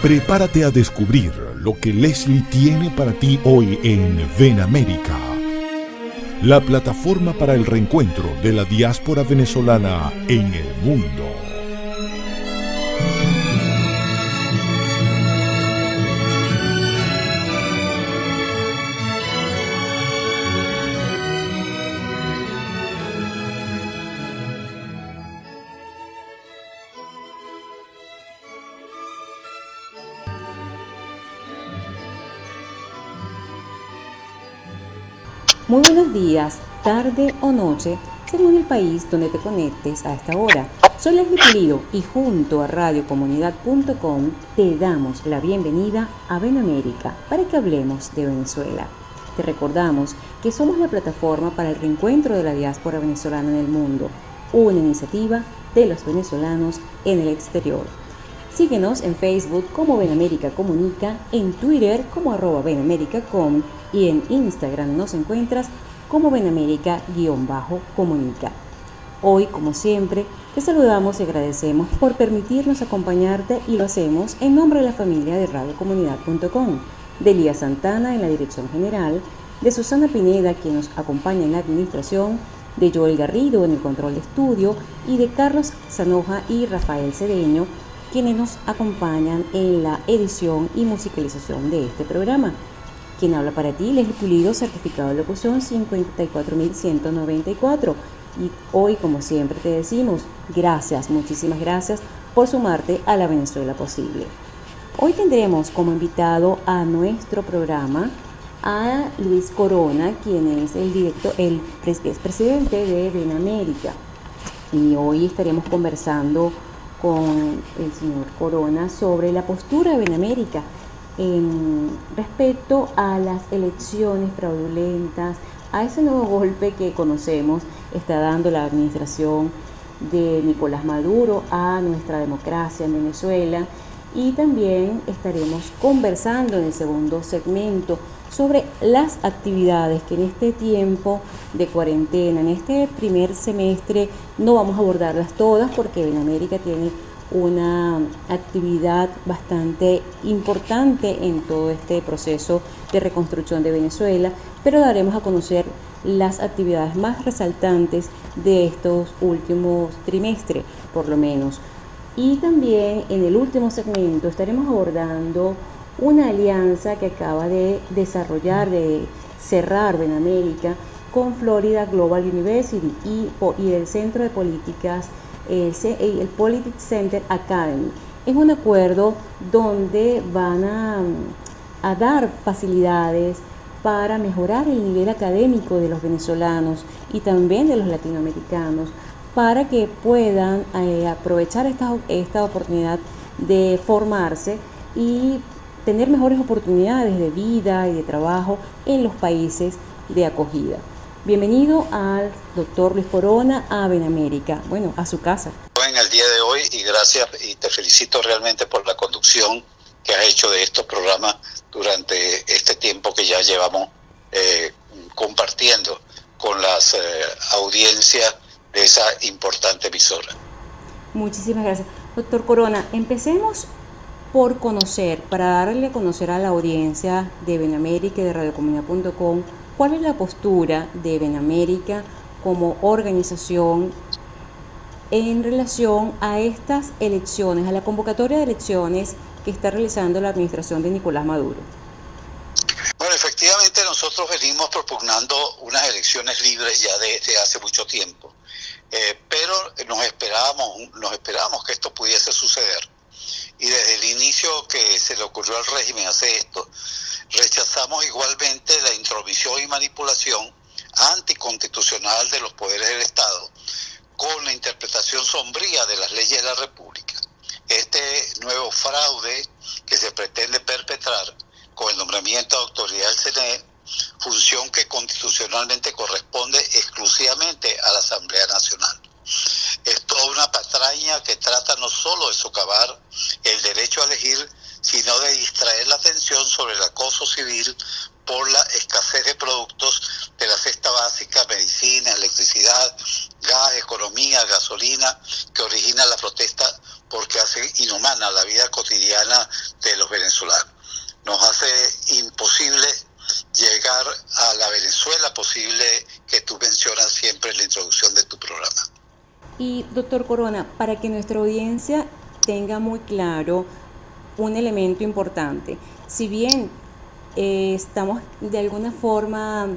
Prepárate a descubrir lo que Leslie tiene para ti hoy en Ven América, la plataforma para el reencuentro de la diáspora venezolana en el mundo. Muy buenos días, tarde o noche, según el país donde te conectes a esta hora. Soy Leslie Pulido y junto a radiocomunidad.com te damos la bienvenida a Ven América para que hablemos de Venezuela. Te recordamos que somos la plataforma para el reencuentro de la diáspora venezolana en el mundo, una iniciativa de los venezolanos en el exterior. Síguenos en Facebook como Ven América Comunica, en Twitter como @benamerica.com y en Instagram nos encuentras como benamerica_comunica. Hoy, como siempre, te saludamos y agradecemos por permitirnos acompañarte y lo hacemos en nombre de la familia de radiocomunidad.com, de Lía Santana en la dirección general, de Susana Pineda quien nos acompaña en la administración, de Joel Garrido en el control de estudio y de Carlos Zanoja y Rafael Cedeño quienes nos acompañan en la edición y musicalización de este programa. Quien habla para ti, Leslie Pulido, certificado de locución 54194. Y hoy, como siempre te decimos, gracias, muchísimas gracias por sumarte a la Venezuela posible. Hoy tendremos como invitado a nuestro programa a Luis Corona, quien es el presidente de Ven América. Y hoy estaremos conversando con el señor Corona sobre la postura de Ven América respecto a las elecciones fraudulentas, a ese nuevo golpe que conocemos está dando la administración de Nicolás Maduro a nuestra democracia en Venezuela. Y también estaremos conversando en el segundo segmento sobre las actividades que en este tiempo de cuarentena, en este primer semestre, no vamos a abordarlas todas porque Ven América tiene una actividad bastante importante en todo este proceso de reconstrucción de Venezuela, pero daremos a conocer las actividades más resaltantes de estos últimos trimestres, por lo menos. Y también en el último segmento estaremos abordando una alianza que acaba de desarrollar, de cerrar Ven América con Florida Global University y el Centro de Políticas, el Politics Center Academy. Es un acuerdo donde van a dar facilidades para mejorar el nivel académico de los venezolanos y también de los latinoamericanos, para que puedan aprovechar esta oportunidad de formarse y tener mejores oportunidades de vida y de trabajo en los países de acogida. Bienvenido al doctor Luis Corona a Ven América, bueno, a su casa. En el día de hoy y gracias y te felicito realmente por la conducción que has hecho de estos programas durante este tiempo que ya llevamos compartiendo con las audiencias de esa importante emisora. Muchísimas gracias. Doctor Corona, empecemos por conocer, para darle a conocer a la audiencia de Ven América y de radiocomunidad.com, cuál es la postura de Ven América como organización en relación a estas elecciones, a la convocatoria de elecciones que está realizando la administración de Nicolás Maduro. Bueno, efectivamente nosotros venimos propugnando unas elecciones libres ya desde hace mucho tiempo, pero nos esperábamos que esto pudiese suceder. Y desde el inicio que se le ocurrió al régimen hacer esto, rechazamos igualmente la intromisión y manipulación anticonstitucional de los poderes del Estado con la interpretación sombría de las leyes de la República. Este nuevo fraude que se pretende perpetrar con el nombramiento de autoridad del CNE, función que constitucionalmente corresponde exclusivamente a la Asamblea Nacional. Es toda una patraña que trata no solo de socavar el derecho a elegir, sino de distraer la atención sobre el acoso civil por la escasez de productos de la cesta básica, medicina, electricidad, gas, economía, gasolina, que origina la protesta porque hace inhumana la vida cotidiana de a la Venezuela posible que tú mencionas siempre en la introducción de tu programa. Y doctor Corona, para que nuestra audiencia tenga muy claro un elemento importante, si bien estamos de alguna forma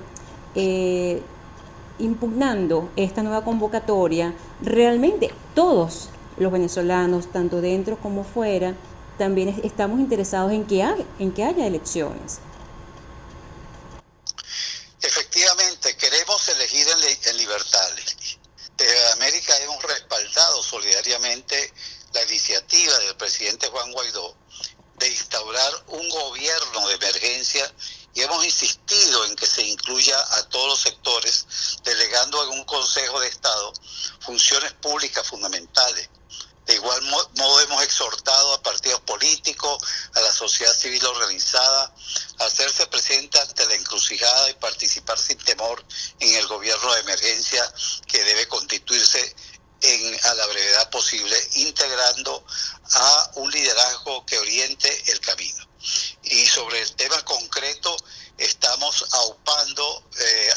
impugnando esta nueva convocatoria, realmente todos los venezolanos, tanto dentro como fuera, también estamos interesados en que haya elecciones. Efectivamente, queremos elegir en libertad. Desde América hemos respaldado solidariamente la iniciativa del presidente Juan Guaidó de instaurar un gobierno de emergencia y hemos insistido en que se incluya a todos los sectores, delegando en un Consejo de Estado funciones públicas fundamentales. De igual modo hemos exhortado a partidos políticos, a la sociedad civil organizada, a hacerse presente ante la encrucijada y participar sin temor en el gobierno de emergencia que debe constituirse a la brevedad posible, integrando a un liderazgo que oriente el camino. Y sobre el tema concreto, estamos aupando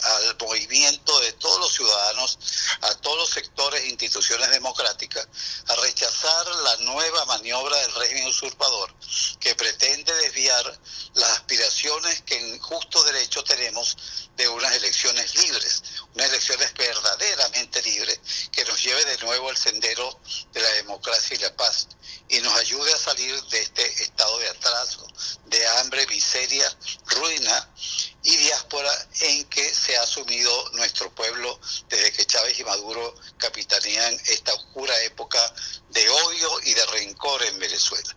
al movimiento de todos los ciudadanos, a todos los sectores e instituciones democráticas, a rechazar la nueva maniobra del régimen usurpador que pretende desviar las aspiraciones que en justo derecho tenemos de unas elecciones libres, unas elecciones verdaderamente libres, que nos lleve de nuevo al sendero de la democracia y la paz, y nos ayude a salir de este estado de atraso, de hambre, miseria, ruina y diáspora en que se ha asumido nuestro pueblo desde que Chávez y Maduro capitanean esta oscura época de odio y de rencor en Venezuela.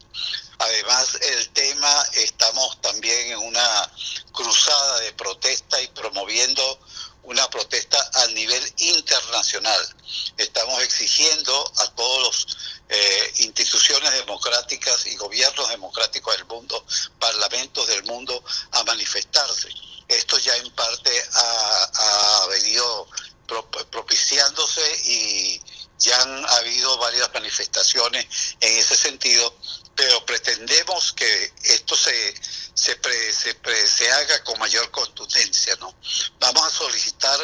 Además, el tema, estamos también en una cruzada de protesta y promoviendo una protesta a nivel internacional. Estamos exigiendo a todas las instituciones democráticas y gobiernos democráticos del mundo, parlamentos del mundo, a manifestarse. Esto ya en parte ha venido propiciándose y ya han habido varias manifestaciones en ese sentido, pero pretendemos que esto se haga con mayor contundencia, ¿no? Vamos a solicitar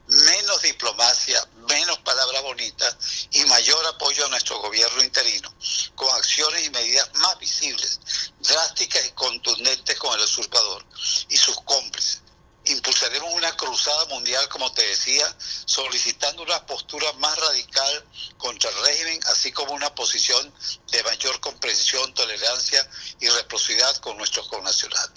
menos diplomacia, menos palabras bonitas y mayor apoyo a nuestro gobierno interino, con acciones y medidas más visibles, drásticas y contundentes con el usurpador y sus cómplices. Impulsaremos una cruzada mundial, como te decía, solicitando una postura más radical contra el régimen, así como una posición de mayor comprensión, tolerancia y reciprocidad con nuestros connacionales.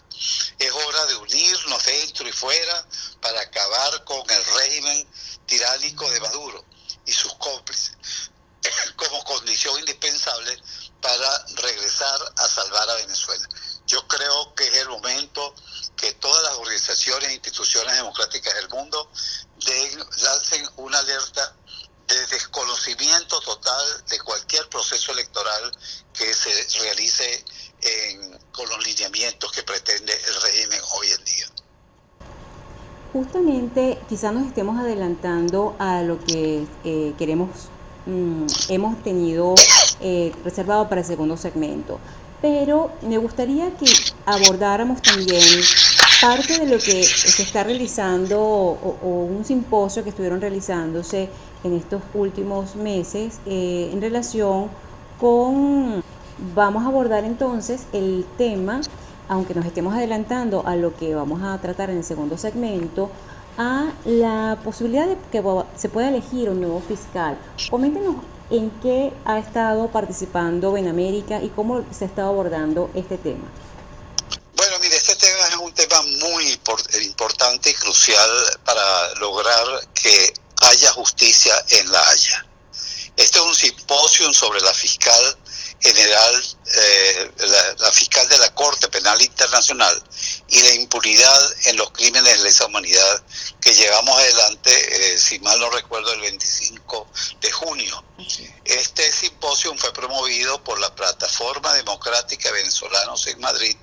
Es hora de unirnos dentro y fuera para acabar con el régimen tiránico de Maduro y sus cómplices, como condición indispensable para regresar a salvar a Venezuela. Yo creo que es el momento que todas las organizaciones e instituciones democráticas del mundo lancen una alerta de desconocimiento total de cualquier proceso electoral que se realice con los lineamientos que pretende el régimen hoy en día. Justamente, quizás nos estemos adelantando a lo que hemos tenido reservado para el segundo segmento, pero me gustaría que abordáramos también parte de lo que se está realizando o un simposio que estuvieron realizándose en estos últimos meses en relación con, vamos a abordar entonces el tema, aunque nos estemos adelantando a lo que vamos a tratar en el segundo segmento, a la posibilidad de que se pueda elegir un nuevo fiscal. Coméntenos en qué ha estado participando Benamérica y cómo se ha estado abordando este tema. Bueno, mire, este tema es un tema muy importante y crucial para lograr que haya justicia en La Haya. Este es un simposio sobre la fiscal general, la fiscal de la Corte Penal Internacional y la impunidad en los crímenes de lesa humanidad que llevamos adelante, si mal no recuerdo, el 25 de junio. Este simposio fue promovido por la Plataforma Democrática de Venezolanos en Madrid,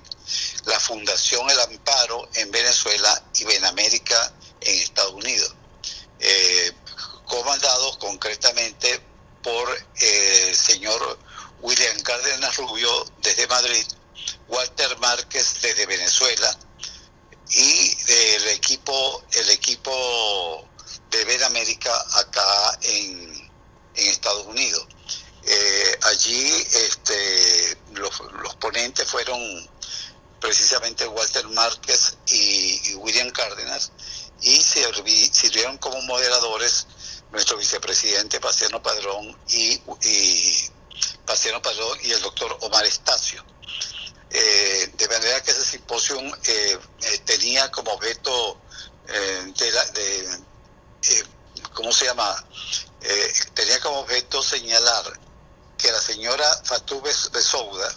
la Fundación El Amparo en Venezuela y Benamérica en Estados Unidos, comandados concretamente por el señor William Cárdenas Rubio desde Madrid, Walter Márquez desde Venezuela y del equipo equipo de Ven América acá en Estados Unidos. Allí los ponentes fueron precisamente Walter Márquez y William Cárdenas, y sirvieron como moderadores nuestro vicepresidente Paciano Padrón y el doctor Omar Estacio. De manera que ese simposio tenía como objeto tenía como objeto señalar que la señora Fatou Bensouda,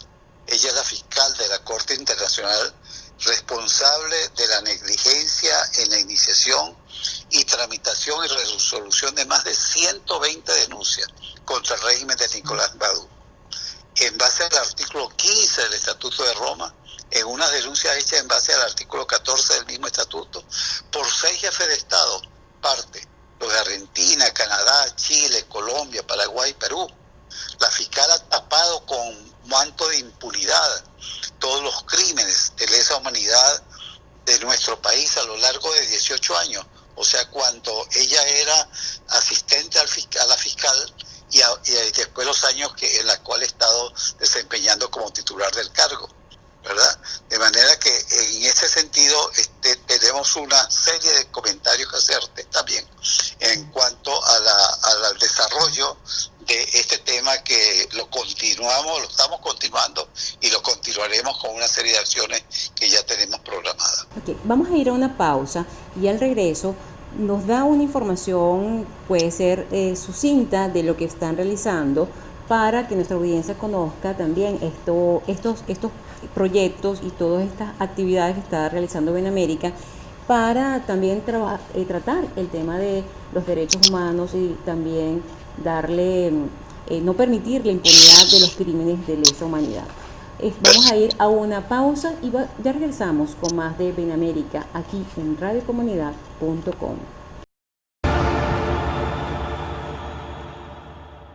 ella es la fiscal de la Corte Internacional responsable de la negligencia en la iniciación y tramitación y resolución de más de 120 denuncias contra el régimen de Nicolás Maduro. En base al artículo 15 del Estatuto de Roma, en una denuncia hecha en base al artículo 14 del mismo estatuto, por 6 jefes de Estado, los de Argentina, Canadá, Chile, Colombia, Paraguay, Perú. La fiscal ha tapado con manto de impunidad todos los crímenes de lesa humanidad de nuestro país a lo largo de 18 años. O sea, cuando ella era asistente a la fiscal y después los años en los cuales he estado desempeñando como titular del cargo, ¿verdad? De manera que en ese sentido tenemos una serie de comentarios que hacerte también en cuanto al desarrollo de este tema, que lo estamos continuando y lo continuaremos con una serie de acciones que ya tenemos programadas. Okay, vamos a ir a una pausa y al regreso nos da una información, puede ser sucinta, de lo que están realizando, para que nuestra audiencia conozca también estos proyectos y todas estas actividades que está realizando Ven América, para también tratar el tema de los derechos humanos y también no permitir la impunidad de los crímenes de lesa humanidad. Vamos a ir a una pausa y ya regresamos con más de Ven América aquí en radiocomunidad.com.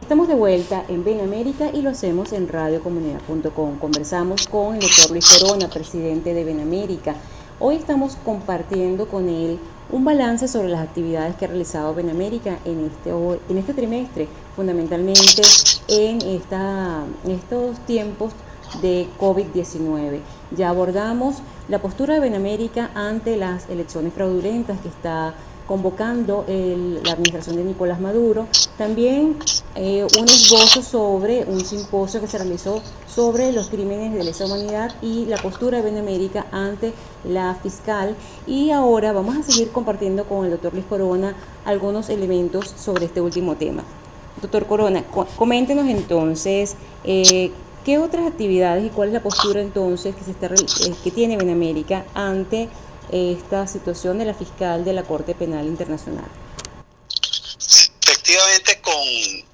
Estamos de vuelta en Ven América y lo hacemos en radiocomunidad.com. Conversamos con el doctor Luis Corona, presidente de Ven América. Hoy estamos compartiendo con él un balance sobre las actividades que ha realizado Ven América en este trimestre, fundamentalmente en estos tiempos de COVID-19. Ya abordamos la postura de Ven América ante las elecciones fraudulentas que está convocando la administración de Nicolás Maduro. También un esbozo sobre un simposio que se realizó sobre los crímenes de lesa humanidad y la postura de Ven América ante la fiscal. Y ahora vamos a seguir compartiendo con el doctor Luis Corona algunos elementos sobre este último tema. Doctor Corona, coméntenos entonces qué otras actividades y cuál es la postura entonces que tiene Ven América ante esta situación de la fiscal de la Corte Penal Internacional. Efectivamente,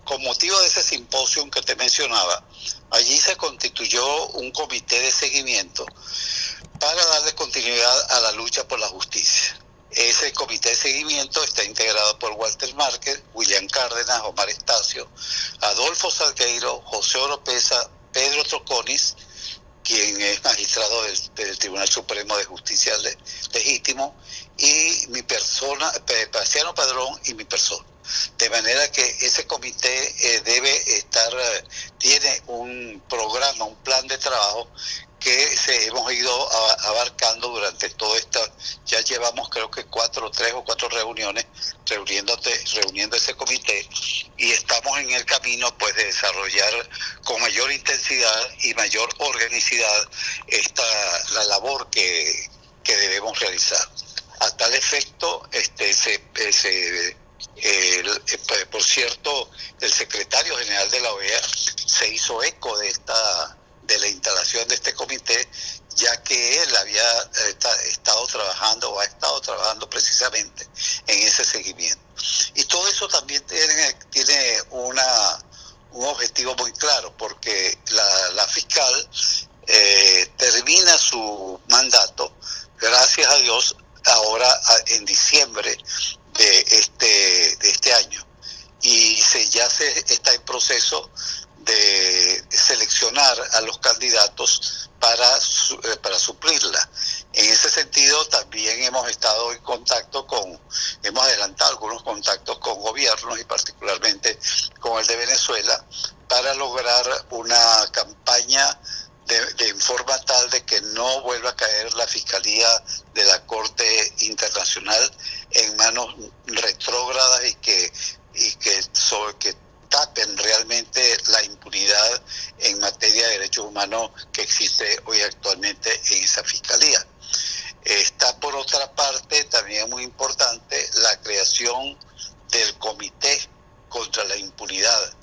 con motivo de ese simposio que te mencionaba, allí se constituyó un comité de seguimiento para darle continuidad a la lucha por la justicia. Ese comité de seguimiento está integrado por Walter Márquez, William Cárdenas, Omar Estacio, Adolfo Salgueiro, José Oropesa, Pedro Troconis, quien es magistrado del Tribunal Supremo de Justicia Legítimo, y mi persona, Paciano Padrón, y mi persona. De manera que ese comité tiene un programa, un plan de trabajo que hemos ido abarcando durante todo ya llevamos creo que 3 o 4 reuniones reuniendo ese comité, y estamos en el camino pues de desarrollar con mayor intensidad y mayor organicidad la labor que debemos realizar. A tal efecto, por cierto, el secretario general de la OEA se hizo eco de la instalación de este comité, ya que él ha estado trabajando precisamente en ese seguimiento. Y todo eso también tiene un objetivo muy claro, porque la fiscal termina su mandato, gracias a Dios, ahora en diciembre de este año, y ya se está en proceso de seleccionar a los candidatos para suplirla. En ese sentido también hemos estado en contacto hemos adelantado algunos contactos con gobiernos y particularmente con el de Venezuela para lograr una campaña de forma tal de que no vuelva a caer la Fiscalía de la Corte Internacional en manos retrógradas y que tapen realmente la impunidad en materia de derechos humanos que existe hoy actualmente en esa Fiscalía. Está por otra parte también muy importante la creación del Comité contra la Impunidad.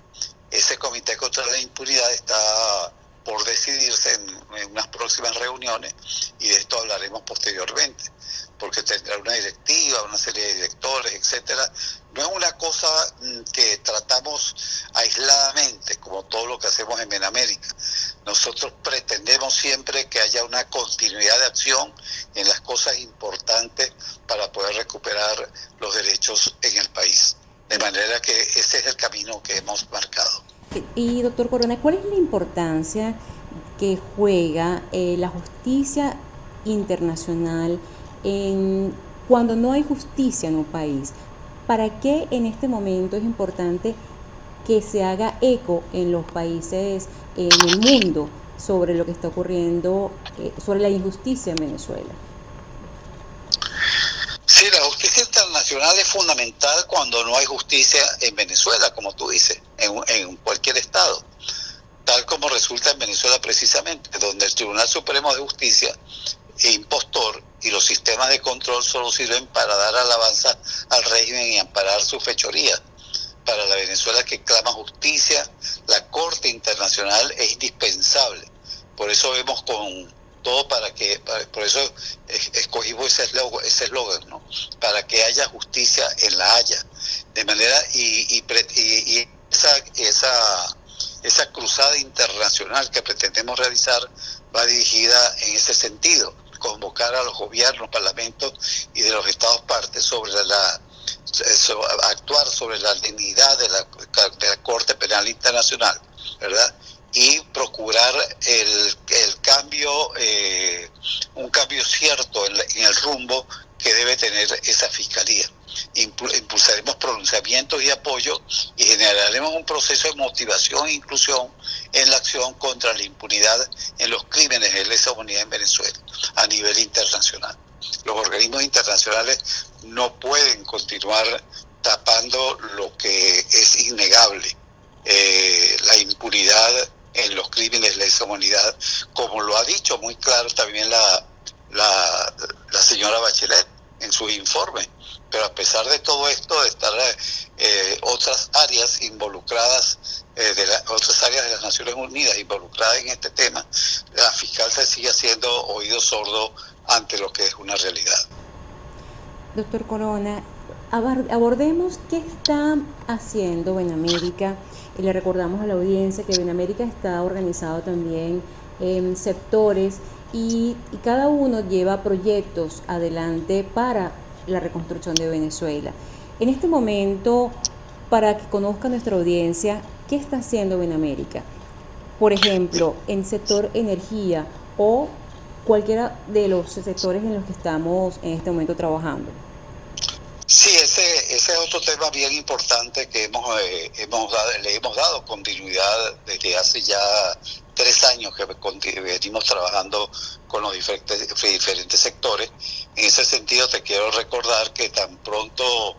Ese Comité contra la Impunidad está por decidirse en unas próximas reuniones y de esto hablaremos posteriormente, porque tendrá una directiva, una serie de directores, etcétera. No es una cosa que tratamos aisladamente, como todo lo que hacemos en Benamérica. Nosotros pretendemos siempre que haya una continuidad de acción en las cosas importantes para poder recuperar los derechos en el país. De manera que ese es el camino que hemos marcado. Y doctor Corona, ¿cuál es la importancia que juega la justicia internacional cuando no hay justicia en un país? ¿Para qué en este momento es importante que se haga eco en los países, en el mundo, sobre lo que está ocurriendo, sobre la injusticia en Venezuela? Sí, la justicia internacional es fundamental cuando no hay justicia en Venezuela, como tú dices, en cualquier estado, tal como resulta en Venezuela precisamente, donde el Tribunal Supremo de Justicia es impostor y los sistemas de control solo sirven para dar alabanza al régimen y amparar su fechoría. Para la Venezuela que clama justicia, la Corte Internacional es indispensable. Por eso vemos con todo por eso escogimos ese eslogan, ¿no? Para que haya justicia en La Haya. De manera, y esa cruzada internacional que pretendemos realizar va dirigida en ese sentido, convocar a los gobiernos, parlamentos y de los estados partes actuar sobre la dignidad de la Corte Penal Internacional, ¿verdad? Y procurar un cambio cierto en el rumbo que debe tener esa fiscalía. Impulsaremos pronunciamientos y apoyo y generaremos un proceso de motivación e inclusión en la acción contra la impunidad en los crímenes de lesa humanidad en Venezuela a nivel internacional. Los organismos internacionales no pueden continuar tapando lo que es innegable, la impunidad en los crímenes de lesa humanidad, como lo ha dicho muy claro también la señora Bachelet en su informe. Pero a pesar de todo esto, de estar otras áreas involucradas, otras áreas de las Naciones Unidas involucradas en este tema, la fiscal se sigue haciendo oído sordo ante lo que es una realidad. Doctor Corona, abordemos qué está haciendo Benamérica. Y le recordamos a la audiencia que Benamérica está organizado también en sectores y cada uno lleva proyectos adelante para la reconstrucción de Venezuela. En este momento, para que conozca nuestra audiencia, ¿qué está haciendo Benamérica? Por ejemplo, en sector energía o cualquiera de los sectores en los que estamos en este momento trabajando. Sí, ese es otro tema bien importante que le hemos dado continuidad desde hace ya 3 años que venimos trabajando con los diferentes sectores. En ese sentido te quiero recordar que tan pronto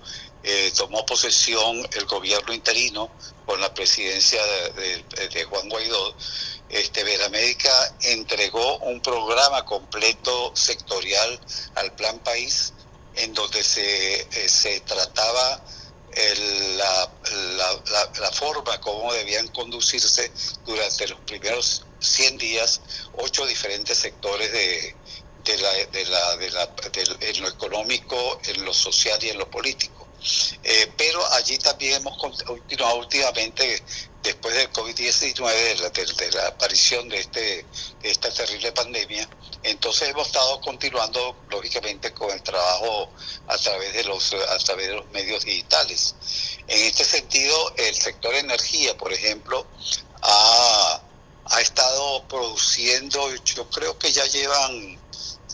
tomó posesión el gobierno interino con la presidencia de Juan Guaidó, Benamérica entregó un programa completo sectorial al Plan País, en donde se trataba la forma como debían conducirse durante los primeros 100 días 8 diferentes sectores en lo económico, en lo social y en lo político. Pero allí también hemos continuado últimamente, después del COVID-19, de la aparición de esta terrible pandemia. Entonces hemos estado continuando lógicamente con el trabajo a través de los medios digitales. En este sentido, el sector energía, por ejemplo, ha estado produciendo, yo creo que ya llevan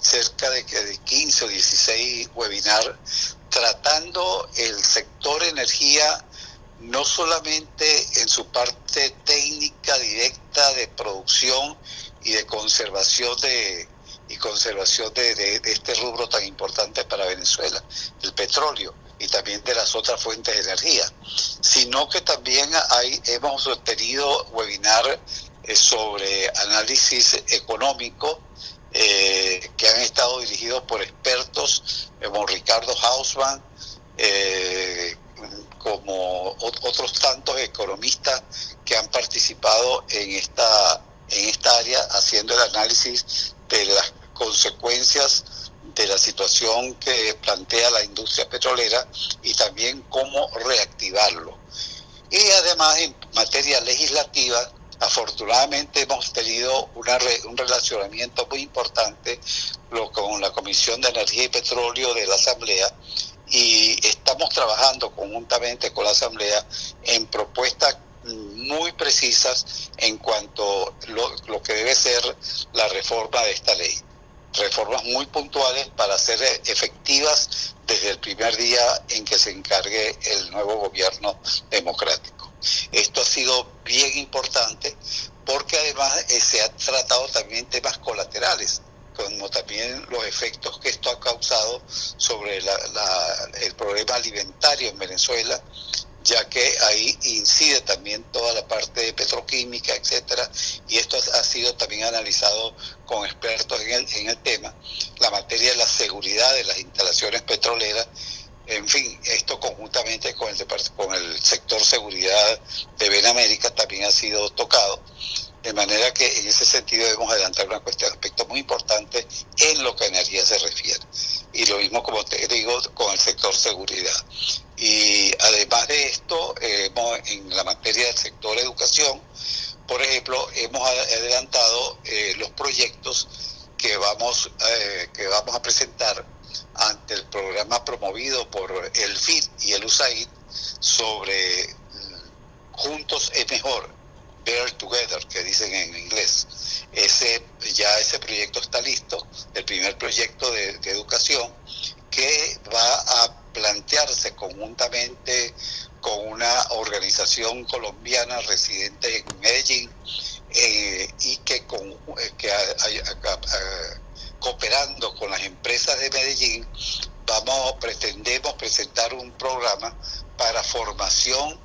cerca de 15 o 16 webinars tratando el sector energía, no solamente en su parte técnica directa de producción y de conservación de este rubro tan importante para Venezuela, el petróleo, y también de las otras fuentes de energía, sino que también hemos tenido webinar sobre análisis económico que han estado dirigidos por expertos como Ricardo Hausmann, como otros tantos economistas que han participado en esta área haciendo el análisis de las consecuencias de la situación que plantea la industria petrolera y también cómo reactivarlo. Y además en materia legislativa, afortunadamente hemos tenido un relacionamiento muy importante con la Comisión de Energía y Petróleo de la Asamblea, y estamos trabajando conjuntamente con la Asamblea en propuestas muy precisas en cuanto a lo que debe ser la reforma de esta ley. Reformas muy puntuales para ser efectivas desde el primer día en que se encargue el nuevo gobierno democrático. Esto ha sido bien importante porque además se han tratado también temas colaterales, como también los efectos que esto ha causado sobre el problema alimentario en Venezuela, ya que ahí incide también toda la parte de petroquímica, etcétera, y esto ha sido también analizado con expertos en el tema. La materia de la seguridad de las instalaciones petroleras, en fin, esto conjuntamente con el sector seguridad de BenAmérica también ha sido tocado, de manera que en ese sentido debemos adelantar una cuestión, aspecto muy importante en lo que a energía se refiere. Y lo mismo, como te digo, con el sector seguridad. Y además de esto, en la materia del sector educación, por ejemplo, hemos adelantado los proyectos que vamos a presentar ante el programa promovido por el FID y el USAID sobre Juntos es Mejor, Better Together, que dicen en inglés. Ese proyecto está listo, el primer proyecto de educación, que va a plantearse conjuntamente con una organización colombiana residente en Medellín, y que cooperando con las empresas de Medellín pretendemos presentar un programa para formación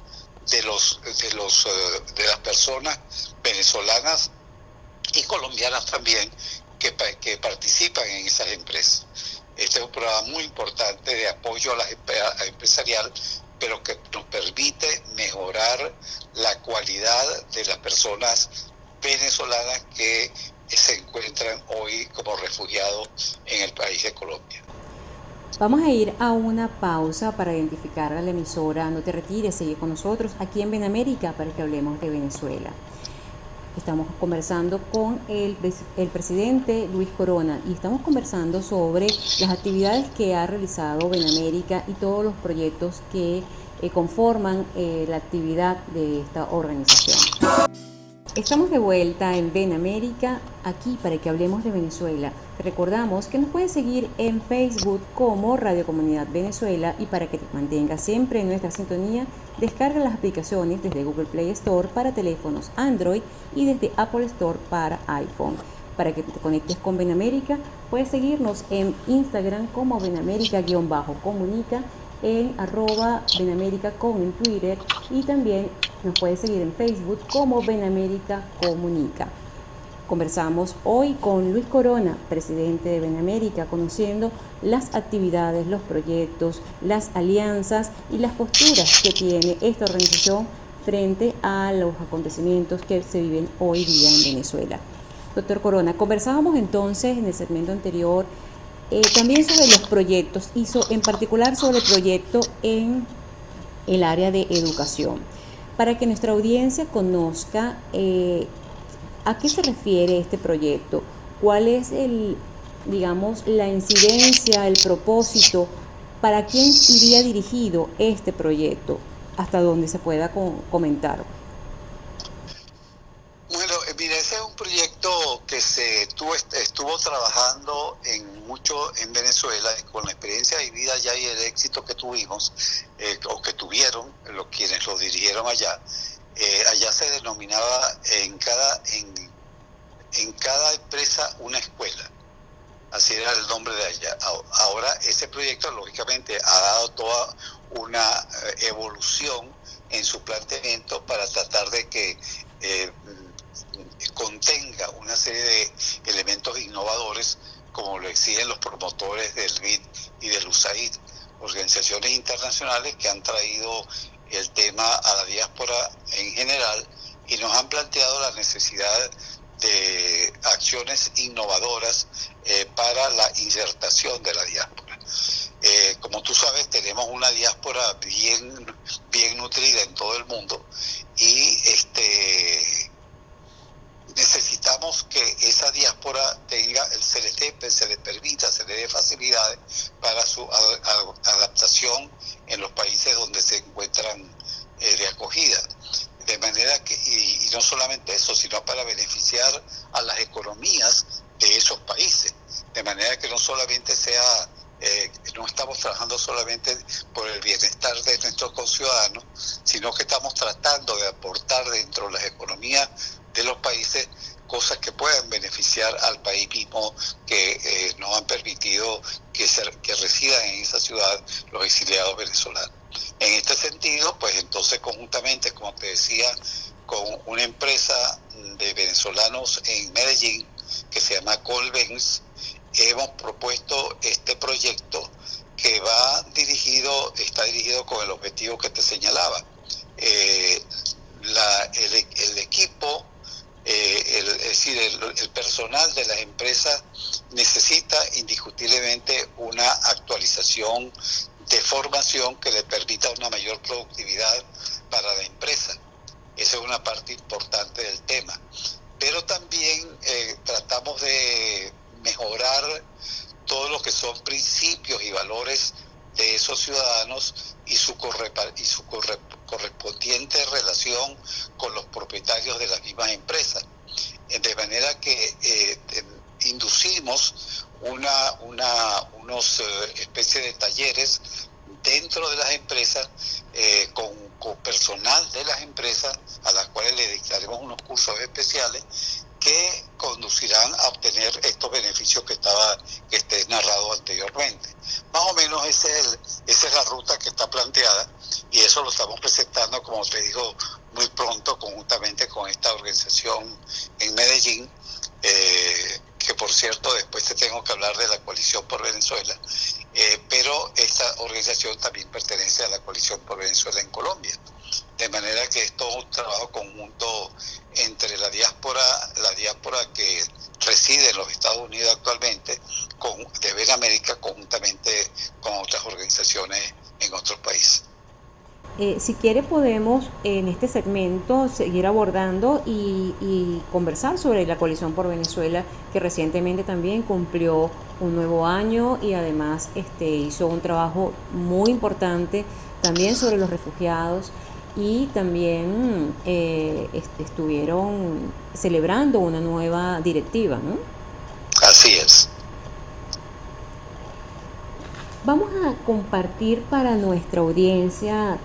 de las personas venezolanas y colombianas también que participan en esas empresas. Este es un programa muy importante de apoyo a la empresarial, pero que nos permite mejorar la cualidad de las personas venezolanas que se encuentran hoy como refugiados en el país de Colombia. Vamos a ir a una pausa para identificar a la emisora. No te retires, sigue con nosotros aquí en BenAmérica para que hablemos de Venezuela. Estamos conversando con el presidente Luis Corona y estamos conversando sobre las actividades que ha realizado BenAmérica y todos los proyectos que conforman la actividad de esta organización. Estamos de vuelta en BenAmérica, aquí para que hablemos de Venezuela. Recordamos que nos pueden seguir en Facebook como Radio Comunidad Venezuela, y para que te mantengas siempre en nuestra sintonía, descarga las aplicaciones desde Google Play Store para teléfonos Android y desde Apple Store para iPhone. Para que te conectes con BenAmérica, puedes seguirnos en Instagram como BenAmérica_comunica, en @BenAmérica.com en Twitter, y también nos puedes seguir en Facebook como BenAmérica Comunica. Conversamos hoy con Luis Corona, presidente de BenAmérica, conociendo las actividades, los proyectos, las alianzas y las posturas que tiene esta organización frente a los acontecimientos que se viven hoy día en Venezuela. Doctor Corona, conversábamos entonces en el segmento anterior también sobre los proyectos y en particular sobre el proyecto en el área de educación. Para que nuestra audiencia conozca a qué se refiere este proyecto, cuál es la incidencia, el propósito, para quién iría dirigido este proyecto, hasta donde se pueda comentar. Bueno, mira, ese es un proyecto porque estuvo trabajando en Venezuela, con la experiencia vivida allá y el éxito que tuvimos, o que tuvieron quienes lo dirigieron allá. Allá se denominaba en cada empresa una escuela. Así era el nombre de allá. Ahora ese proyecto lógicamente ha dado toda una evolución en su planteamiento para tratar de que contenga una serie de elementos innovadores, como lo exigen los promotores del BID y del USAID, organizaciones internacionales que han traído el tema a la diáspora en general y nos han planteado la necesidad de acciones innovadoras para la insertación de la diáspora. Como tú sabes, tenemos una diáspora bien nutrida en todo el mundo y necesitamos que esa diáspora se le permita, se le dé facilidades para su adaptación en los países donde se encuentran de acogida. De manera que, y no solamente eso, sino para beneficiar a las economías de esos países. De manera que no solamente no estamos trabajando solamente por el bienestar de nuestros conciudadanos, sino que estamos tratando de aportar dentro de las economías de los países cosas que puedan beneficiar al país mismo, que nos han permitido que residan en esa ciudad los exiliados venezolanos. En este sentido, pues entonces conjuntamente, como te decía, con una empresa de venezolanos en Medellín que se llama Colbens, hemos propuesto este proyecto que está dirigido con el objetivo que te señalaba. El equipo, el personal de las empresas necesita indiscutiblemente una actualización de formación que le permita una mayor productividad para la empresa. Esa es una parte importante del tema. Pero también tratamos de mejorar todo lo que son principios y valores de esos ciudadanos y su correspondiente relación con los propietarios de las mismas empresas. De manera que inducimos unos especies de talleres dentro de las empresas con con personal de las empresas a las cuales le dictaremos unos cursos especiales que conducirán a obtener estos beneficios que esté narrado anteriormente. Más o menos esa es la ruta que está planteada, y eso lo estamos presentando, como te digo, muy pronto, conjuntamente con esta organización en Medellín, que por cierto después te tengo que hablar de la Coalición por Venezuela, pero esta organización también pertenece a la Coalición por Venezuela en Colombia. De manera que esto es un trabajo conjunto entre la diáspora que reside en los Estados Unidos actualmente, de Benamérica, conjuntamente con otras organizaciones en otros países. Si quiere podemos en este segmento seguir abordando y conversar sobre la Coalición por Venezuela, que recientemente también cumplió un nuevo año y además hizo un trabajo muy importante también sobre los refugiados, y también estuvieron celebrando una nueva directiva, ¿no? Así es. Vamos a compartir para nuestra audiencia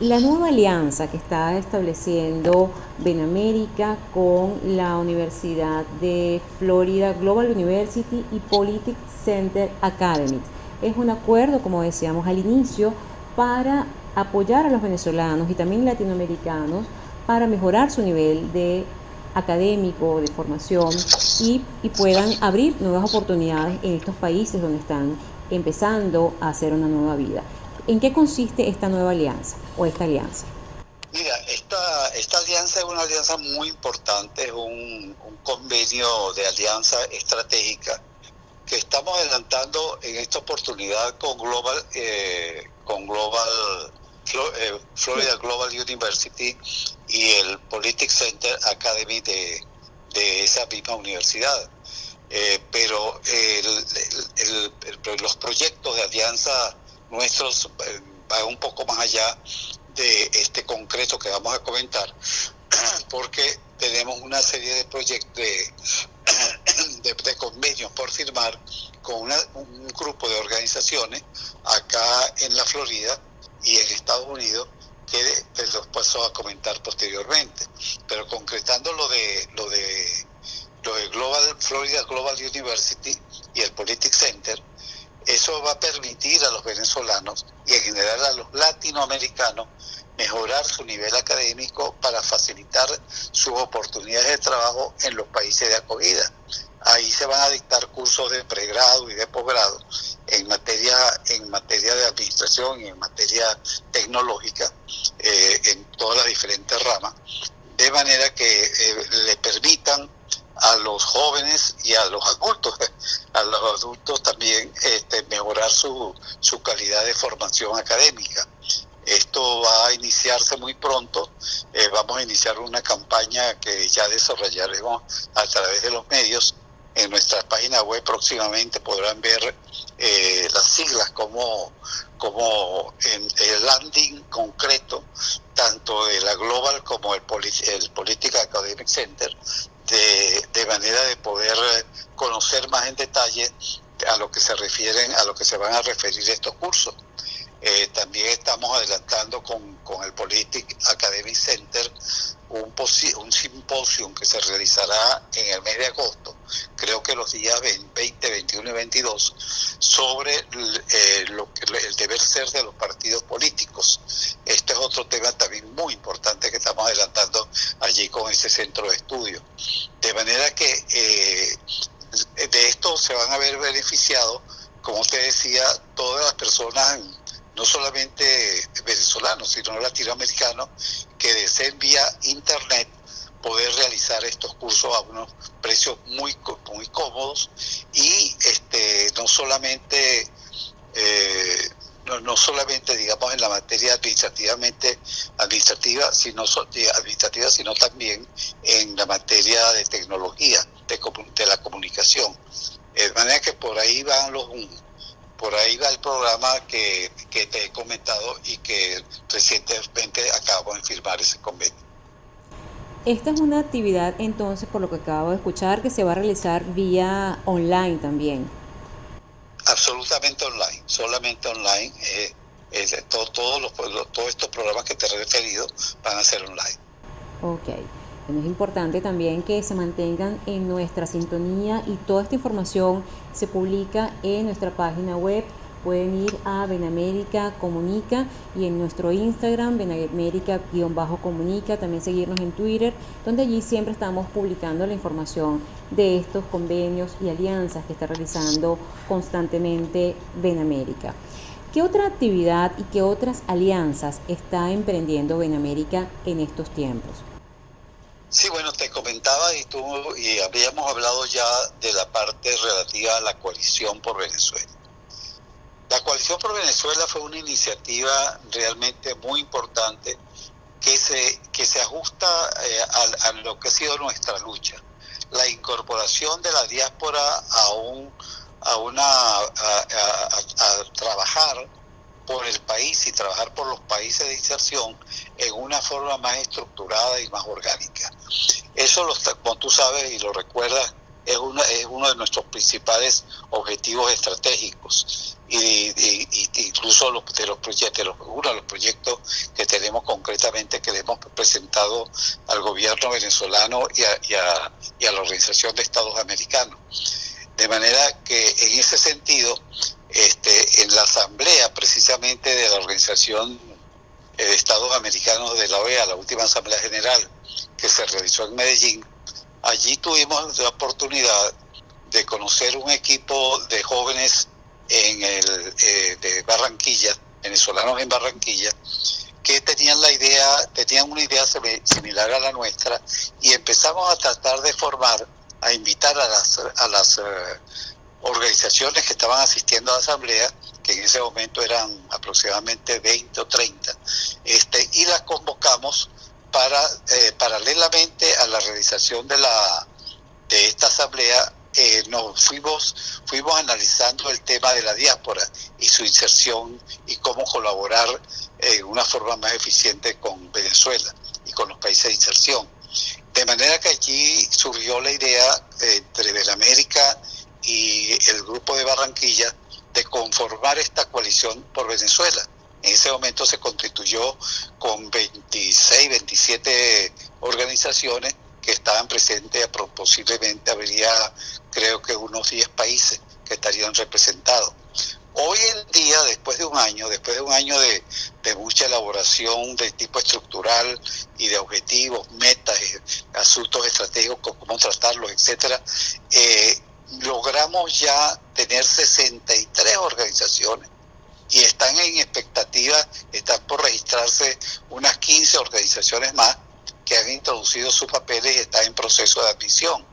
la nueva alianza que está estableciendo Benamérica con la Universidad de Florida Global University y Politics Center Academy. Es un acuerdo, como decíamos al inicio, para apoyar a los venezolanos y también latinoamericanos para mejorar su nivel de académico, de formación, y puedan abrir nuevas oportunidades en estos países donde están empezando a hacer una nueva vida. ¿En qué consiste esta nueva alianza o esta alianza? Mira, esta alianza es una alianza muy importante, es un convenio de alianza estratégica que estamos adelantando en esta oportunidad con Florida Global University y el Politics Center Academy de esa misma universidad. Pero los proyectos de alianza nuestros van un poco más allá de este concreto que vamos a comentar, porque tenemos una serie de proyectos de convenios por firmar con un grupo de organizaciones acá en la Florida y en Estados Unidos, que te los paso a comentar posteriormente. Pero concretando lo de Florida Global University y el Politics Center, eso va a permitir a los venezolanos y en general a los latinoamericanos mejorar su nivel académico para facilitar sus oportunidades de trabajo en los países de acogida. Ahí se van a dictar cursos de pregrado y de posgrado en materia de administración y en materia tecnológica, en todas las diferentes ramas, de manera que le permitan a los jóvenes y a los adultos también mejorar su calidad de formación académica. Esto va a iniciarse muy pronto. Vamos a iniciar una campaña que ya desarrollaremos a través de los medios. En nuestra página web próximamente podrán ver las siglas como en el landing concreto, tanto de la Global como el Political Academic Center, de manera de poder conocer más en detalle a lo que se van a referir estos cursos. También estamos adelantando con el Politics Academic Center un simposio que se realizará en el mes de agosto, creo que los días 20, 21 y 22, sobre el deber ser de los partidos políticos. Este es otro tema también muy importante que estamos adelantando allí con ese centro de estudio. De manera que de esto se van a ver beneficiados, como usted decía, todas las personas, no solamente venezolanos, sino latinoamericanos, que deseen vía internet poder realizar estos cursos a unos precios muy cómodos y no solamente digamos en la materia administrativa, sino también en la materia de tecnología, de la comunicación. De manera que por ahí va el programa que te he comentado y que recientemente acabamos de firmar ese convenio. Esta es una actividad, entonces, por lo que acabo de escuchar, que se va a realizar vía online también. Absolutamente online, solamente online. Todos estos programas que te he referido van a ser online. Ok. Es importante también que se mantengan en nuestra sintonía y toda esta información se publica en nuestra página web. Pueden ir a Benamérica Comunica y en nuestro Instagram, Benamérica_Comunica, también seguirnos en Twitter, donde allí siempre estamos publicando la información de estos convenios y alianzas que está realizando constantemente Benamérica. ¿Qué otra actividad y qué otras alianzas está emprendiendo Benamérica en estos tiempos? Sí, bueno, te comentaba y habíamos hablado ya de la parte relativa a la Coalición por Venezuela. La Coalición por Venezuela fue una iniciativa realmente muy importante que se ajusta a lo que ha sido nuestra lucha. La incorporación de la diáspora a trabajar por el país y trabajar por los países de inserción en una forma más estructurada y más orgánica. Eso, como tú sabes y lo recuerdas, es uno de nuestros principales objetivos estratégicos y incluso uno de los proyectos que tenemos concretamente, que le hemos presentado al gobierno venezolano y a la Organización de Estados Americanos. De manera que en ese sentido, en la asamblea precisamente de la Organización de Estados Americanos de la OEA, la última asamblea general que se realizó en Medellín, allí tuvimos la oportunidad de conocer un equipo de jóvenes de Barranquilla, venezolanos en Barranquilla, que tenían una idea similar a la nuestra, y empezamos a tratar de a invitar a las organizaciones que estaban asistiendo a la asamblea, que en ese momento eran aproximadamente 20 o 30, y las convocamos paralelamente a la realización de esta asamblea. Nos fuimos analizando el tema de la diáspora y su inserción y cómo colaborar en una forma más eficiente con Venezuela y con los países de inserción. De manera que allí surgió la idea entre Benamérica y el grupo de Barranquilla de conformar esta coalición por Venezuela. En ese momento se constituyó con 26, 27 organizaciones que estaban presentes, posiblemente habría, creo que unos 10 países que estarían representados. Hoy en día, después de un año de mucha elaboración de tipo estructural y de objetivos, metas, asuntos estratégicos, cómo tratarlos, etcétera, logramos ya tener 63 organizaciones y están en expectativa, están por registrarse unas 15 organizaciones más que han introducido sus papeles y están en proceso de admisión.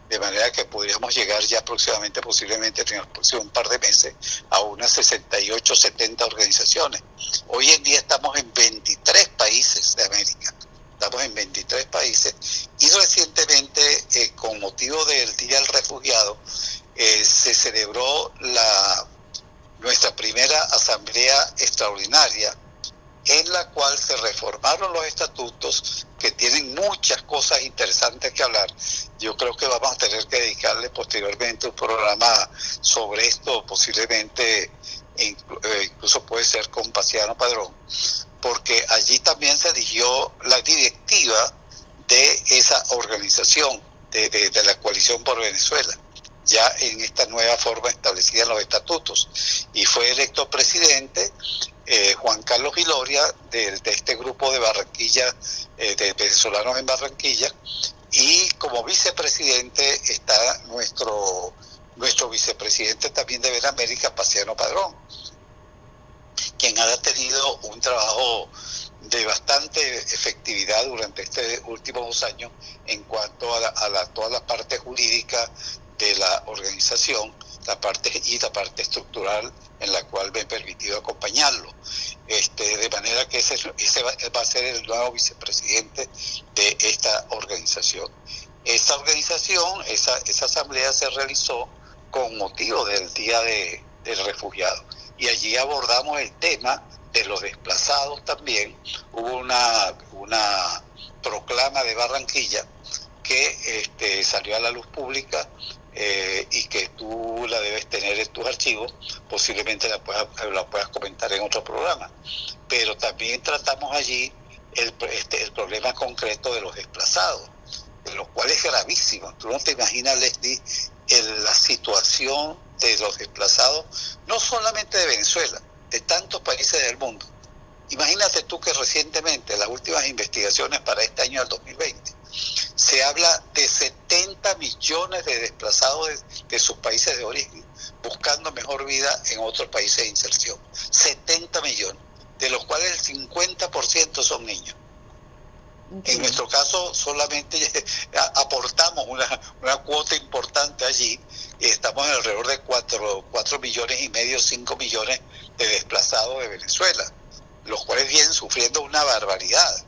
De manera que podríamos llegar ya próximamente, posiblemente en el próximo un par de meses, a unas 68, 70 organizaciones. Hoy en día estamos en 23 países de América. Estamos en 23 países. Y recientemente, con motivo del Día del Refugiado, se celebró nuestra primera asamblea extraordinaria, en la cual se reformaron los estatutos, que tienen muchas cosas interesantes que hablar. Yo creo que vamos a tener que dedicarle posteriormente un programa sobre esto, posiblemente incluso puede ser con Paciano Padrón, porque allí también se eligió la directiva de esa organización, de la Coalición por Venezuela, ya en esta nueva forma establecida en los estatutos, y fue electo presidente Juan Carlos Viloria de este grupo de Barranquilla, de venezolanos en Barranquilla, y como vicepresidente está nuestro vicepresidente también de Benamérica, Paciano Padrón, quien ha tenido un trabajo de bastante efectividad durante estos últimos 2 años en cuanto a toda la parte jurídica de la organización, la parte estructural, en la cual me he permitido acompañarlo. De manera que ese va a ser el nuevo vicepresidente de esta organización. Esta organización, esa asamblea se realizó con motivo del Día del Refugiado. Y allí abordamos el tema de los desplazados también. Hubo una proclama de Barranquilla que salió a la luz pública, y que tú la debes tener en tus archivos, posiblemente la puedas comentar en otro programa. Pero también tratamos allí el problema concreto de los desplazados, lo cual es gravísimo. Tú no te imaginas, Leslie, la situación de los desplazados, no solamente de Venezuela, de tantos países del mundo. Imagínate tú que recientemente, en las últimas investigaciones para este año del 2020, se habla de 70 millones de desplazados de sus países de origen, buscando mejor vida en otros países de inserción. 70 millones, de los cuales el 50% son niños. En nuestro caso solamente aportamos una cuota importante allí, y estamos en alrededor de 4 millones y medio, 5 millones de desplazados de Venezuela, los cuales vienen sufriendo una barbaridad.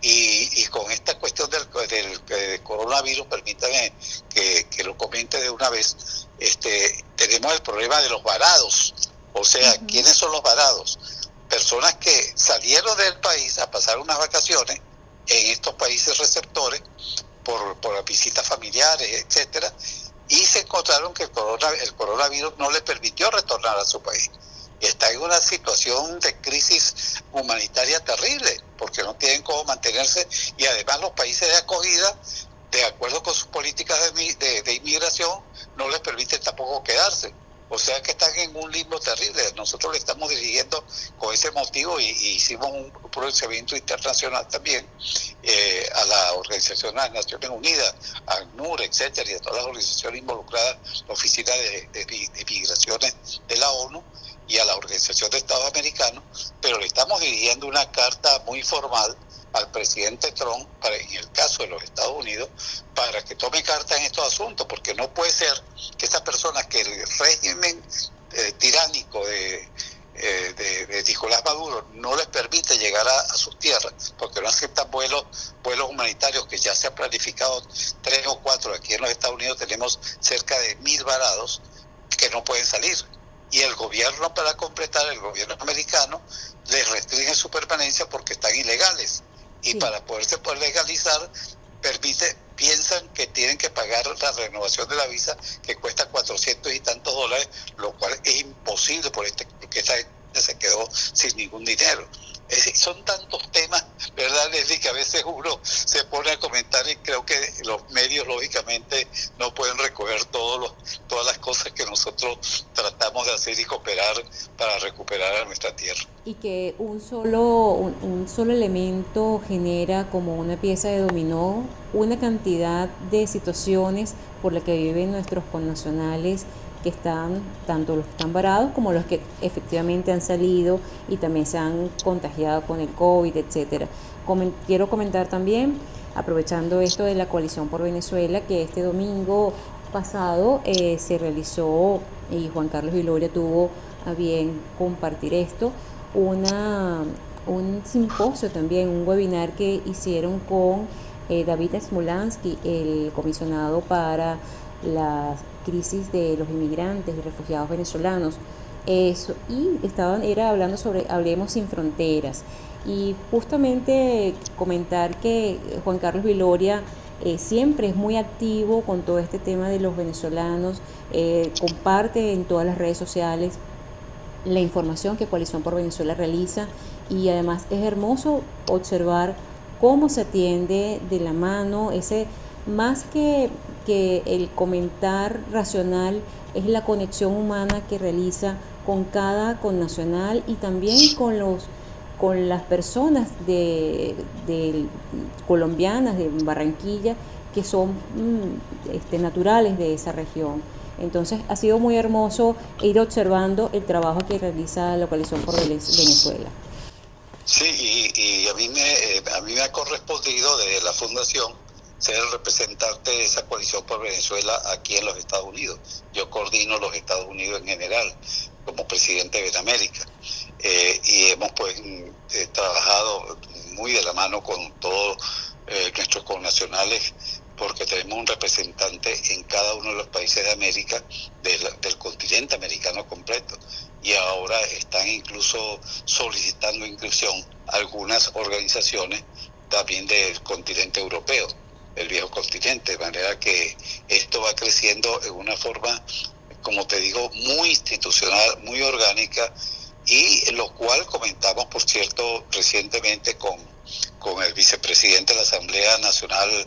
Y con esta cuestión del coronavirus, permítame que lo comente de una vez, tenemos el problema de los varados. O sea, ¿quiénes son los varados? Personas que salieron del país a pasar unas vacaciones en estos países receptores por visitas familiares, etcétera, y se encontraron que el coronavirus no les permitió retornar a su país. Está en una situación de crisis humanitaria terrible, porque no tienen cómo mantenerse, y además los países de acogida, de acuerdo con sus políticas de inmigración, no les permiten tampoco quedarse. O sea que están en un limbo terrible. Nosotros le estamos dirigiendo con ese motivo, y hicimos un pronunciamiento internacional también a la Organización de las Naciones Unidas, a ACNUR, etcétera, y a todas las organizaciones involucradas, la Oficina de Migraciones de la ONU y a la Organización de Estados Americanos, pero le estamos dirigiendo una carta muy formal al presidente Trump, en el caso de los Estados Unidos, para que tome carta en estos asuntos, porque no puede ser que estas personas, que el régimen tiránico de Nicolás Maduro no les permite llegar a sus tierras, porque no aceptan vuelos humanitarios, que ya se han planificado 3 o 4. Aquí en los Estados Unidos tenemos cerca de 1,000 varados que no pueden salir. Y el gobierno, para completar, el gobierno americano les restringe su permanencia porque están ilegales. Y para poder legalizar, piensan que tienen que pagar la renovación de la visa, que cuesta 400 y tantos dólares, lo cual es imposible porque esta gente se quedó sin ningún dinero. Es decir, son tantos temas, ¿verdad, Leslie?, que a veces uno se pone a comentar y creo que los medios, lógicamente, no pueden recoger todas las cosas que nosotros tratamos de hacer y cooperar para recuperar a nuestra tierra. Y que un solo elemento genera como una pieza de dominó una cantidad de situaciones por las que viven nuestros connacionales, que están, tanto los que están varados como los que efectivamente han salido y también se han contagiado con el COVID, etcétera. Quiero comentar también, aprovechando esto de la Coalición por Venezuela, que este domingo pasado se realizó, y Juan Carlos Viloria tuvo a bien compartir esto, un simposio también, un webinar que hicieron con David Smolansky, el comisionado para la crisis de los inmigrantes y refugiados venezolanos. Eso, y era hablando sobre Hablemos Sin Fronteras, y justamente comentar que Juan Carlos Viloria siempre es muy activo con todo este tema de los venezolanos, comparte en todas las redes sociales la información que Coalición por Venezuela realiza, y además es hermoso observar cómo se atiende de la mano, ese más que el comentar racional, es la conexión humana que realiza con cada connacional y también con las personas de colombianas de Barranquilla, que son naturales de esa región. Entonces ha sido muy hermoso ir observando el trabajo que realiza la Coalición por Venezuela. Sí, y a mí me ha correspondido desde la fundación ser el representante de esa Coalición por Venezuela aquí en los Estados Unidos. Yo coordino los Estados Unidos en general como presidente de Benamérica, y hemos trabajado muy de la mano con todos nuestros connacionales, porque tenemos un representante en cada uno de los países de América, del continente americano completo, y ahora están incluso solicitando inclusión algunas organizaciones también del continente europeo, el viejo continente, de manera que esto va creciendo en una forma, como te digo, muy institucional, muy orgánica, y lo cual comentamos, por cierto, recientemente con el vicepresidente de la Asamblea Nacional,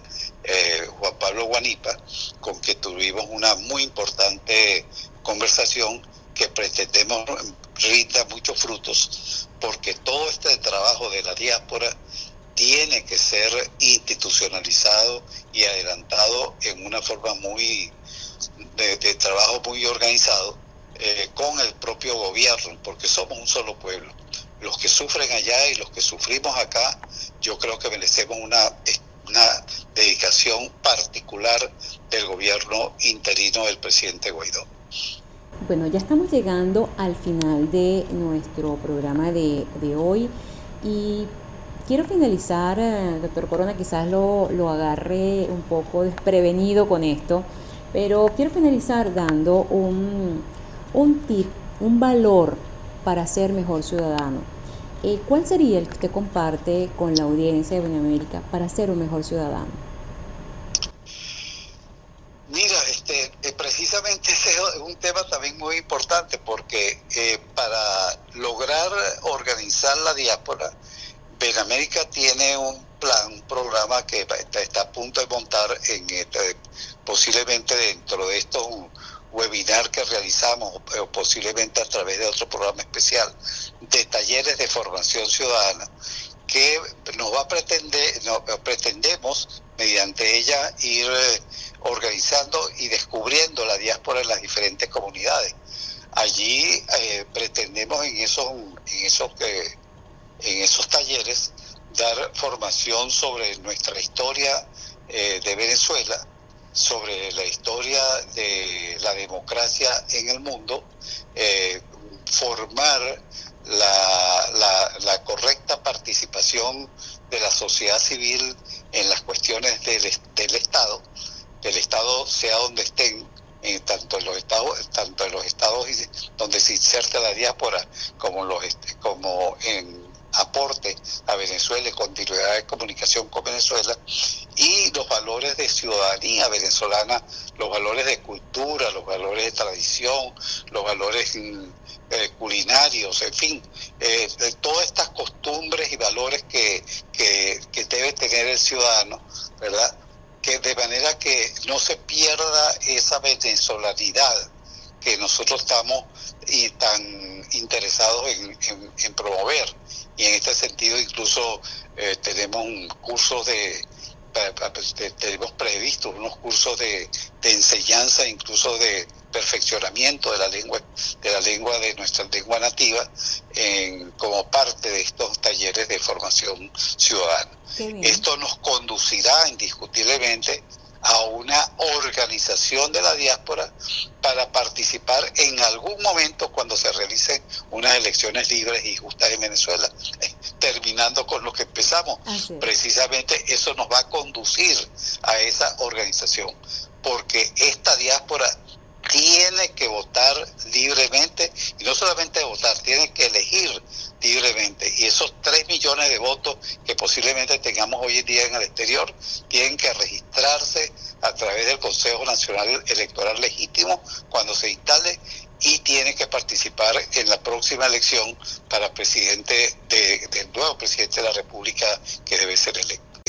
Juan Pablo Guanipa, con que tuvimos una muy importante conversación que pretendemos rinda muchos frutos, porque todo este trabajo de la diáspora tiene que ser institucionalizado y adelantado en una forma de trabajo muy organizado con el propio gobierno, porque somos un solo pueblo. Los que sufren allá y los que sufrimos acá, yo creo que merecemos una dedicación particular del gobierno interino del presidente Guaidó. Bueno, ya estamos llegando al final de nuestro programa de hoy, y quiero finalizar, doctor Corona, quizás lo agarre un poco desprevenido con esto, pero quiero finalizar dando un tip, un valor para ser mejor ciudadano. ¿Cuál sería el que usted comparte con la audiencia de Benamérica para ser un mejor ciudadano? Mira, precisamente ese es un tema también muy importante, porque para lograr organizar la diáspora, Benamérica tiene un programa que está a punto de montar posiblemente dentro de estos webinar que realizamos, o posiblemente a través de otro programa especial de talleres de formación ciudadana, que pretendemos mediante ella ir organizando y descubriendo la diáspora en las diferentes comunidades. Allí pretendemos en esos talleres dar formación sobre nuestra historia de Venezuela, sobre la historia de la democracia en el mundo, formar la correcta participación de la sociedad civil en las cuestiones del Estado sea donde estén, tanto en los estados donde se inserta la diáspora como en aporte a Venezuela y continuidad de comunicación con Venezuela, y los valores de ciudadanía venezolana, los valores de cultura, los valores de tradición, los valores culinarios, en fin, todas estas costumbres y valores que debe tener el ciudadano, ¿verdad? Que de manera que no se pierda esa venezolanidad que nosotros estamos tan interesados en promover. Y en este sentido incluso tenemos cursos tenemos previstos unos cursos de enseñanza, incluso de perfeccionamiento de la lengua de nuestra lengua nativa, como parte de estos talleres de formación ciudadana. Esto nos conducirá indiscutiblemente a una organización de la diáspora para participar en algún momento cuando se realicen unas elecciones libres y justas en Venezuela. Terminando con lo que empezamos, precisamente eso nos va a conducir a esa organización, porque esta diáspora tiene que votar libremente, y no solamente votar, tiene que elegir libremente, y esos 3 millones de votos que posiblemente tengamos hoy en día en el exterior tienen que registrarse a través del Consejo Nacional Electoral Legítimo cuando se instale, y tiene que participar en la próxima elección para presidente del nuevo presidente de la República, que debe ser electo.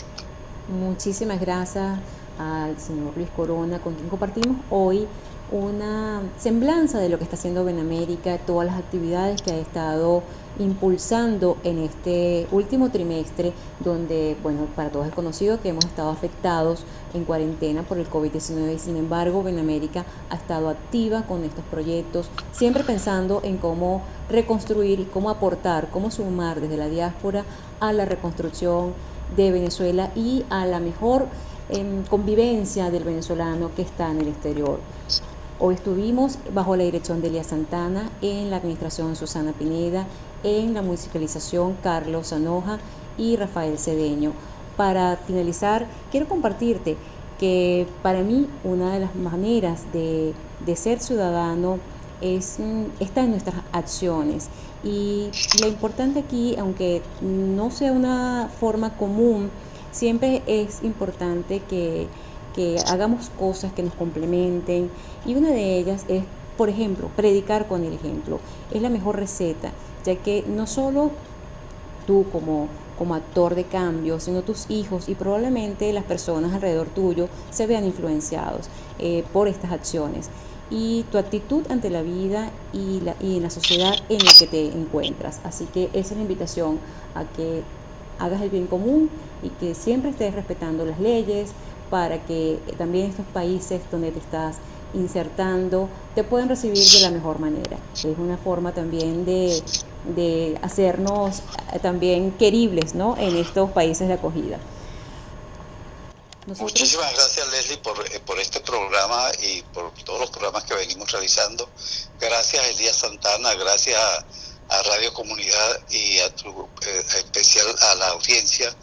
Muchísimas gracias al señor Luis Corona, con quien compartimos hoy una semblanza de lo que está haciendo Benamérica, todas las actividades que ha estado impulsando en este último trimestre, donde, bueno, para todos es conocido que hemos estado afectados en cuarentena por el COVID-19, y sin embargo Benamérica ha estado activa con estos proyectos, siempre pensando en cómo reconstruir y cómo aportar, cómo sumar desde la diáspora a la reconstrucción de Venezuela y a la mejor convivencia del venezolano que está en el exterior. Hoy estuvimos bajo la dirección de Elías Santana, en la administración Susana Pineda, en la musicalización Carlos Sanoja y Rafael Cedeño. Para finalizar, quiero compartirte que para mí una de las maneras de ser ciudadano está en nuestras acciones. Y lo importante aquí, aunque no sea una forma común, siempre es importante que hagamos cosas que nos complementen, y una de ellas es, por ejemplo, predicar con el ejemplo. Es la mejor receta, ya que no solo tú como actor de cambio, sino tus hijos y probablemente las personas alrededor tuyo se vean influenciados por estas acciones, y tu actitud ante la vida y en la sociedad en la que te encuentras. Así que esa es la invitación, a que hagas el bien común y que siempre estés respetando las leyes, para que también estos países donde te estás insertando te puedan recibir de la mejor manera. Es una forma también de hacernos también queribles, ¿no?, en estos países de acogida. Muchísimas gracias, Leslie, por este programa y por todos los programas que venimos realizando. Gracias, Elías Santana, gracias a Radio Comunidad y en especial a la audiencia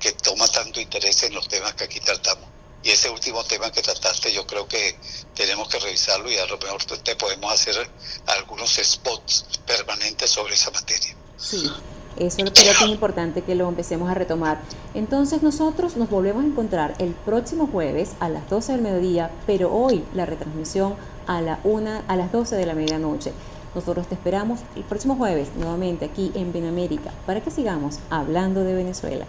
que toma tanto interés en los temas que aquí tratamos. Y ese último tema que trataste, yo creo que tenemos que revisarlo, y a lo mejor te podemos hacer algunos spots permanentes sobre esa materia. Sí, eso creo que es importante que lo empecemos a retomar. Entonces nosotros nos volvemos a encontrar el próximo jueves a las 12 del mediodía, pero hoy la retransmisión a las 12 de la medianoche. Nosotros te esperamos el próximo jueves nuevamente aquí en Benamérica, para que sigamos hablando de Venezuela.